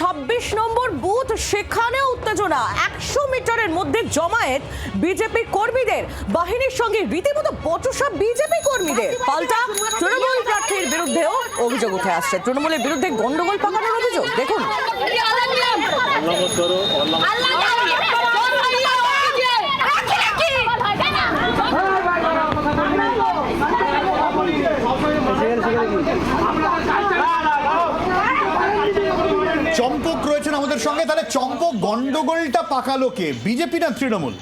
26 নম্বর booth, সেখানে উত্তেজনা। 100 মিটারের মধ্যে জমায়েত বিজেপি কর্মীদের, বাহিনীর সঙ্গে রীতিমতো বচসা বিজেপি কর্মীদের। পাল্টা তৃণমূল প্রার্থীর বিরুদ্ধেও অভিযোগ উঠে আসছে। তৃণমূলের বিরুদ্ধে গন্ডগোল পাকানোর অভিযোগ। দেখুন, চম্পক রয়েছেন আমাদের সঙ্গে। তাহলে চম্পক, গন্ডগোলটা পাকালো কে, বিজেপি না তৃণমূল?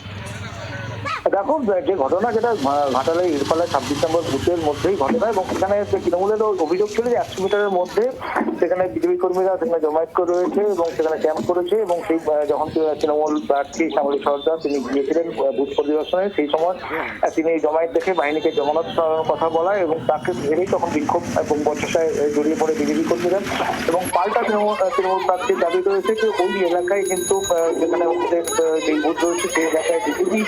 দেখো, যে ঘটনা যেটা ঘটালে ইরফালা 26 নম্বর বুথের মধ্যেই ঘটনা, এবং সেখানে তৃণমূলের অভিযোগ ছিল যে 100 মিটারের মধ্যে সেখানে বিজেপি কর্মীরা সেখানে জমায়েত করে রয়েছে এবং সেখানে ক্যাম্প করেছে। এবং সেই যখন তৃণমূল প্রার্থী শ্যামলী সরকার তিনি গিয়েছিলেন বুথ পরিদর্শনে, সেই সময় তিনি জমায়েত দেখে বাহিনীকে জমানত কথা বলা এবং তাকে ঘিরেই তখন বিক্ষোভ এবং বচসায় জড়িয়ে পড়ে বিজেপি কর্মীরা। এবং পাল্টা তৃণমূল প্রার্থীর দাবি রয়েছে যে ওই এলাকায় কিন্তু যেখানে যে বুথ রয়েছে সেই এলাকায় বিজেপি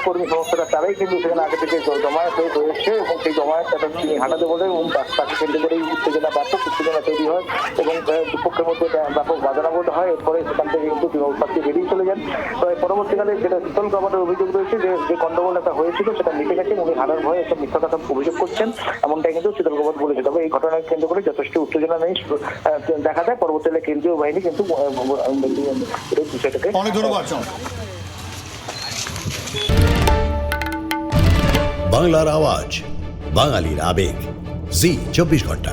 কর্মী সংস্থারা তারাই কিন্তু সেখানে আগে থেকে জমায়েত হয়ে রয়েছে এবং সেই জমায়েত তিনি হাঁটাতে বলে এবং তাকে কেন্দ্র করেই ব্যাপক উত্তেজনা তৈরি হয় এবং দুপক্ষের মধ্যে ব্যাপক বাজানাবোধ হয়। এরপরে সেখান থেকে কিন্তু তৃণমূল প্রার্থী বেরিয়ে চলে যান। পরবর্তীকালে যেটা শীতল কাবাটের অভিযোগ রয়েছে যে গন্ডগোল একটা হয়েছিল সেটা মিটে গেছে, উনি হারার ভয়ে একটা মিথ্যা কথা অভিযোগ করছেন, এমনটাই কিন্তু শীতল কাবাট বলেছে। তবে এই ঘটনাকে কেন্দ্র করে যথেষ্ট উত্তেজনা নেই দেখা যায়। পরবর্তীকালে কেন্দ্রীয় বাহিনী কিন্তু বিষয়টাকে অনেক ধন্যবাদ। বাংলার আওয়াজ, বাঙালির আবেগ, জি 24 ঘন্টা।